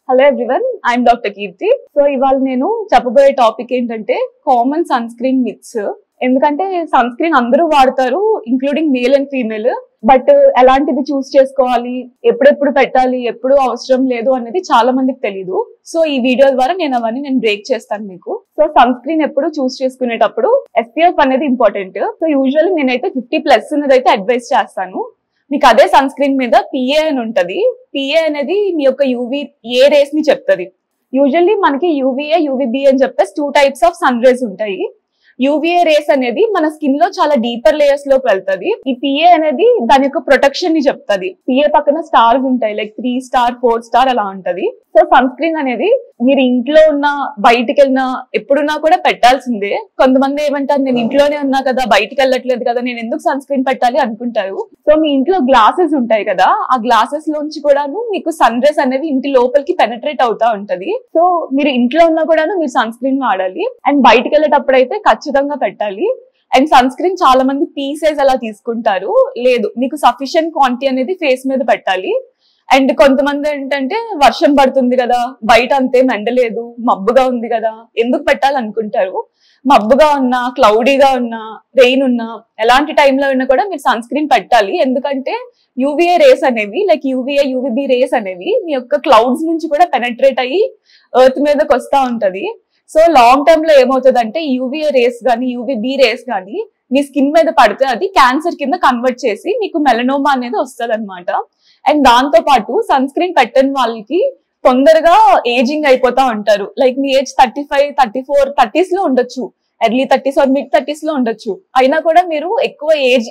Hello everyone, I'm doctor Keerthi. So ఇవాళ నేను చెప్పబోయే టాపిక్ ఏంటంటే కామన్ సన్ స్క్రీన్ మిత్స్. ఎందుకంటే సన్ స్క్రీన్ అందరూ వాడతారు, including male and female. But ఎలాంటిది చూస్ చేసుకోవాలి, ఎప్పుడెప్పుడు పెట్టాలి, ఎప్పుడు అవసరం లేదు అనేది చాలా మందికి తెలీదు. సో ఈ వీడియో ద్వారా నేను బ్రేక్ చేస్తాను మీకు. సో సన్ స్క్రీన్ ఎప్పుడు చూస్ చేసుకునేటప్పుడు SPF అనేది ఇంపార్టెంట్. సో యూజువల్లీ నేనైతే 50+ ఉన్నది అయితే అడ్వైస్ చేస్తాను. మీకు అదే సన్ స్క్రీన్ మీద PA అని ఉంటది. PA అనేది మీ యొక్క UVA రేస్ ని చెప్తుంది. యూజువల్లీ మనకి UVA, UVB అని చెప్పేసి 2 types ఆఫ్ సన్ రేస్ ఉంటాయి. UVA రేస్ అనేది మన స్కిన్ లో చాలా డీపర్ లేయర్స్ లోకి వెళ్తది. ఈ PA అనేది దాని యొక్క ప్రొటెక్షన్ ని చెప్తుంది. PA పక్కన స్టార్స్ ఉంటాయి, లైక్ 3 స్టార్ 4 స్టార్ అలా ఉంటది. సో సన్ స్క్రీన్ అనేది మీరు ఇంట్లో ఉన్నా బయటికి వెళ్ళినా ఎప్పుడున్నా కూడా పెట్టాల్సిందే. కొంతమంది ఏమంటారు, నేను ఇంట్లోనే ఉన్నా కదా, బయటికి వెళ్ళట్లేదు కదా, నేను ఎందుకు సన్ స్క్రీన్ పెట్టాలి అనుకుంటారు. సో మీ ఇంట్లో గ్లాసెస్ ఉంటాయి కదా, ఆ గ్లాసెస్ లోంచి కూడాను మీకు సన్ రేస్ అనేది ఇంటి లోపలికి పెనట్రేట్ అవుతా ఉంటది. సో మీరు ఇంట్లో ఉన్నా కూడాను మీరు సన్ స్క్రీన్ వాడాలి. అండ్ బయటికి వెళ్ళేటప్పుడు అయితే ఖచ్చితంగా పెట్టాలి. అండ్ సన్ స్క్రీన్ చాలా మంది పీసెస్ అలా తీసుకుంటారు. లేదు, మీకు సఫిషియెంట్ క్వాంటిటీ అనేది ఫేస్ మీద పెట్టాలి. అండ్ కొంతమంది ఏంటంటే వర్షం పడుతుంది కదా, బయట అంతేం ఎండలేదు, మబ్బుగా ఉంది కదా, ఎందుకు పెట్టాలనుకుంటారు. మబ్బుగా ఉన్నా, క్లౌడీగా ఉన్నా, రెయిన్ ఉన్నా, ఎలాంటి టైంలో ఉన్నా కూడా మీరు సన్ స్క్రీన్ పెట్టాలి. ఎందుకంటే UVA రేస్ అనేవి, లైక్ UVA, UVB రేస్ అనేవి మీ యొక్క క్లౌడ్స్ నుంచి కూడా పెనట్రేట్ అయ్యి ఎర్త్ మీదకి వస్తా ఉంటది. సో లాంగ్ టర్మ్ లో ఏమవుతుందంటే UVA రేస్ గానీ UVB రేస్ గానీ మీ స్కిన్ మీద పడితే అది క్యాన్సర్ కింద కన్వర్ట్ చేసి మీకు మెలనోమా అనేది వస్తుంది అనమాట. అండ్ దాంతో పాటు సన్ స్క్రీన్ పెట్టని వాళ్ళకి తొందరగా ఏజింగ్ అయిపోతా ఉంటారు. లైక్ మీ ఏజ్ 35, 34, 30s లో ఉండొచ్చు, early 30s are mid 30s లో ఉండొచ్చు. అయినా కూడా మీరు ఎక్కువ ఏజ్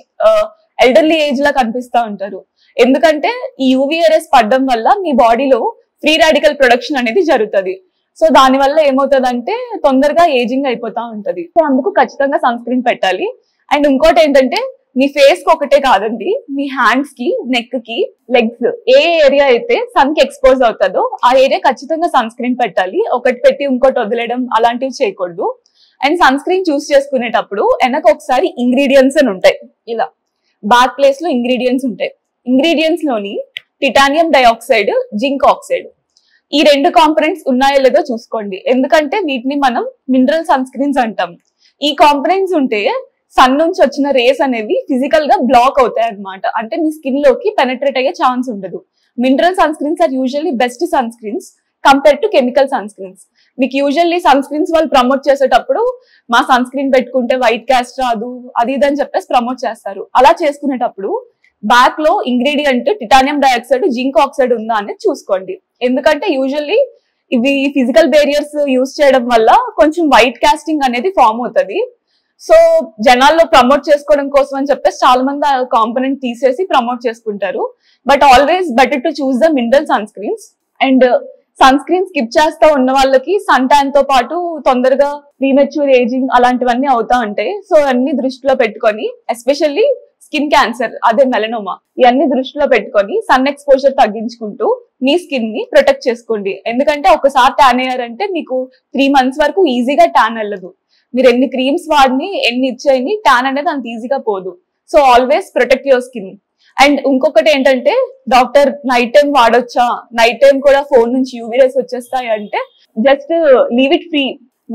ఎల్డర్లీ ఏజ్ లా కనిపిస్తా ఉంటారు. ఎందుకంటే ఈ UVA రేస్ పడడం వల్ల మీ బాడీలో ఫ్రీ రాడికల్ ప్రొడక్షన్ అనేది జరుగుతుంది. సో దాని వల్ల ఏమవుతుందంటే తొందరగా ఏజింగ్ అయిపోతా ఉంటది. సో అందుకు ఖచ్చితంగా సన్ స్క్రీన్ పెట్టాలి. అండ్ ఇంకోటి ఏంటంటే మీ ఫేస్ కి ఒకటే కాదండి, మీ హ్యాండ్స్ కి, నెక్ కి, లెగ్స్, ఏ ఏరియా అయితే సన్ కి ఎక్స్పోజ్ అవుతుందో ఆ ఏరియా ఖచ్చితంగా సన్ స్క్రీన్ పెట్టాలి. ఒకటి పెట్టి ఇంకోటి వదిలేయడం అలాంటివి చేయకూడదు. అండ్ సన్ స్క్రీన్ చూస్ చేసుకునేటప్పుడు వెనక ఒకసారి ఇంగ్రీడియంట్స్ అని ఉంటాయి. ఇలా బ్యాక్ ప్లేస్ లో ఇంగ్రీడియంట్స్ ఉంటాయి. ఇంగ్రీడియంట్స్ లోని టిటానియం డైఆక్సైడ్, జింక్ ఆక్సైడ్, ఈ 2 కాంపోనెంట్స్ ఉన్నాయో లేదో చూసుకోండి. ఎందుకంటే వీటిని మనం మినరల్ సన్ స్క్రీన్స్ అంటాం. ఈ కాంపోనెంట్స్ ఉంటే సన్ నుంచి వచ్చిన రేస్ అనేవి ఫిజికల్ గా బ్లాక్ అవుతాయి అనమాట. అంటే మీ స్కిన్ లోకి పెనట్రేట్ అయ్యే ఛాన్స్ ఉండదు. Mineral sunscreens are usually best sunscreens compare to chemical sunscreens. మీకు యూజువల్లీ సన్ స్క్రీన్స్ వాళ్ళు ప్రమోట్ చేసేటప్పుడు మా సన్ స్క్రీన్ పెట్టుకుంటే వైట్ క్యాస్ట్ రాదు, అది ఇది అని చెప్పేసి ప్రమోట్ చేస్తారు. అలా చేసుకునేటప్పుడు బ్యాక్ లో ingredient titanium dioxide, zinc oxide ఉందా అనేది చూసుకోండి. ఎందుకంటే యూజువల్లీ ఇవి ఫిజికల్ బేరియర్స్ యూజ్ చేయడం వల్ల కొంచెం వైట్ కాస్టింగ్ అనేది ఫామ్ అవుతుంది. సో జనాల్లో ప్రమోట్ చేసుకోవడం కోసం అని చెప్పేసి చాలా మంది ఆ కాంపోనెంట్ తీసేసి ప్రమోట్ చేసుకుంటారు. But always better to choose the mineral sunscreens. And sunscreen skip చేస్తా ఉన్న వాళ్ళకి సన్ ట్యాన్ తో పాటు తొందరగా ప్రీమెచ్యూర్ ఏజింగ్ అలాంటివన్నీ అవుతా ఉంటాయి. సో అన్ని దృష్టిలో పెట్టుకొని, ఎస్పెషల్లీ స్కిన్ క్యాన్సర్, అదే మెలనోమా, ఇవన్నీ దృష్టిలో పెట్టుకొని సన్ ఎక్స్పోజర్ తగ్గించుకుంటూ మీ స్కిన్ ని ప్రొటెక్ట్ చేసుకోండి. ఎందుకంటే ఒకసారి ట్యాన్ అయ్యారంటే మీకు 3 months వరకు ఈజీగా ట్యాన్ వెళ్ళదు. మీరు ఎన్ని క్రీమ్స్ వాడిని, ఎన్ని ఇచ్చేయని, ట్యాన్ అనేది అంత ఈజీగా పోదు. So always protect your skin. And ఇంకొకటి ఏంటంటే, డాక్టర్ నైట్ టైం వాడొచ్చా, నైట్ టైం కూడా ఫోన్ నుంచి UV రేస్ వచ్చేస్తాయి అంటే just leave it free.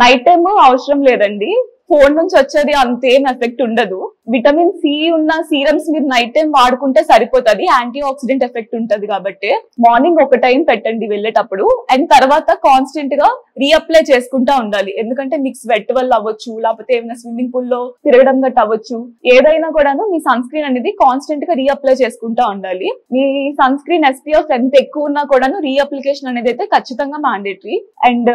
Night time అవసరం లేదండి, ఫోన్ నుంచి వచ్చేది అంతేం ఎఫెక్ట్ ఉండదు. విటమిన్ C ఉన్న సీరమ్స్ మీరు నైట్ టైం వాడుకుంటే సరిపోతుంది, యాంటీ ఆక్సిడెంట్ ఎఫెక్ట్ ఉంటది కాబట్టి. మార్నింగ్ ఒక టైం పెట్టండి వెళ్ళేటప్పుడు, అండ్ తర్వాత కాన్స్టెంట్ గా రీఅప్లై చేసుకుంటా ఉండాలి. ఎందుకంటే మీకు స్వెట్ వల్ల అవ్వచ్చు, లేకపోతే ఏమైనా స్విమ్మింగ్ పూల్ లో తిరగడం గట్ట అవ్వచ్చు, ఏదైనా కూడాను మీ సన్ స్క్రీన్ అనేది కాన్స్టెంట్ గా రీఅప్లై చేసుకుంటా ఉండాలి. మీ సన్ స్క్రీన్ SPF ఎంత ఎక్కువ ఉన్నా కూడాను రీఅప్లికేషన్ అనేది అయితే ఖచ్చితంగా మ్యాండేటరీ. అండ్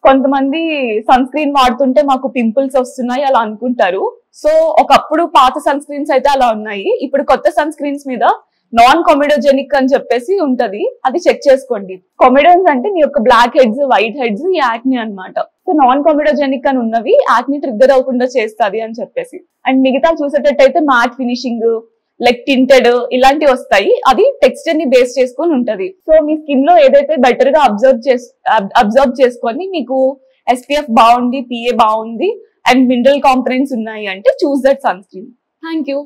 కొంతమంది సన్ స్క్రీన్ వాడుతుంటే మాకు పింపుల్స్ వస్తున్నాయి అలా అనుకుంటారు. సో ఒకప్పుడు పాత సన్ స్క్రీన్స్ అయితే అలా ఉన్నాయి. ఇప్పుడు కొత్త సన్ స్క్రీన్స్ మీద నాన్ కొమెడోజెనిక్ అని చెప్పేసి ఉంటది, అది చెక్ చేసుకోండి. కొమెడోన్స్ అంటే మీ యొక్క బ్లాక్ హెడ్స్, వైట్ హెడ్స్, ఈ యాక్ని అన్నమాట. సో నాన్ కొమెడోజెనిక్ అని ఉన్నవి యాక్ని ట్రిగ్గర్ అవ్వకుండా చేస్తుంది అని చెప్పేసి. అండ్ మిగతా చూసేటట్టయితే మ్యాట్ ఫినిషింగ్, లైక్ టింటెడ్, ఇలాంటివి వస్తాయి. అది టెక్స్చర్ ని బేస్ చేసుకొని ఉంటది. సో మీ స్కిన్ లో ఏదైతే బెటర్ గా అబ్జర్వ్ చేసుకొని మీకు SPF బాగుంది, PA బాగుంది అండ్ మినరల్ కాంపోనెంట్స్ ఉన్నాయి అంటే choose that sunscreen. Thank you.